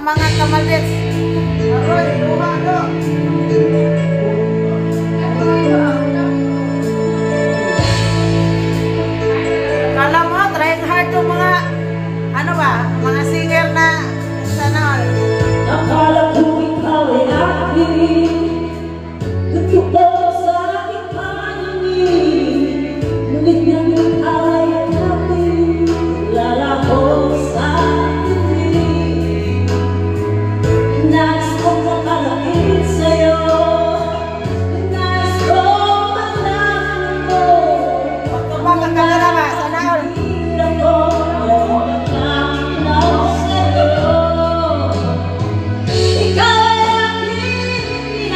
mga kamalits. Aroy, luha do. Kala mo, trying hard yung mga, ano ba, mga singer na sana all. Akala ko ikaw ay akin, natuklaw sa aking paningin, ngunit nang ikaw ay akin, lalako sa akin. Nais kong makalapit sa'yo, nais kong malaman mo. Magtubang ang kamera ba, sana all. Hirap ko, magkakinaw sa'yo. Ikaw ay aking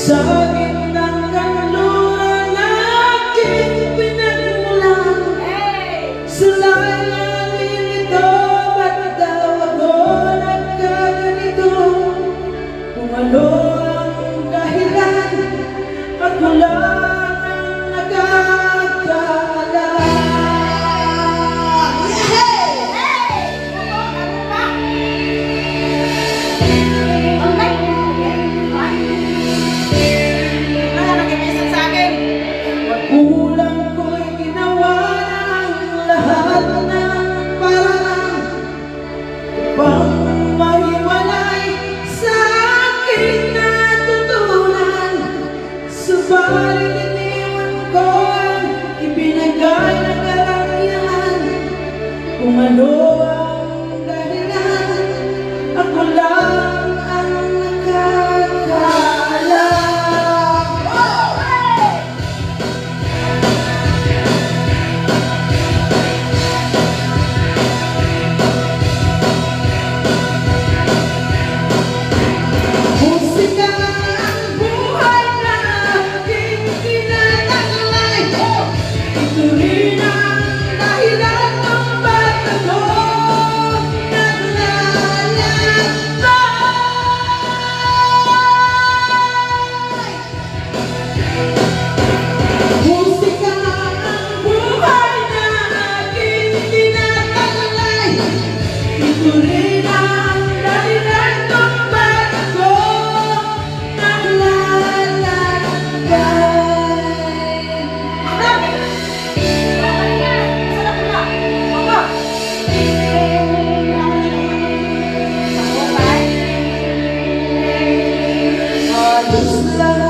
Sa gitnang kanluran na aking pinagmulan, sa laylanin ito, ba't daw ako nagkaganito? Kung ano ang dahilan, ako lang ang nagkakaalam. Kulang ko'y ginawa ng lahat ng paraan upang mahiwalay sa aking natutunan. Subalit iniwan ko ang ibinagay na karangyaan. Kung ano ang dahilan, ako lang ang nakakaalam. Musika ang buhay na aking tinataglay. Ito rin ang dahilan kung ba't ako naglalakbay. Musika ang buhay na aking tinataglay. Ito rin ang dahilan kung ba't ako naglalakbay. Halos lahat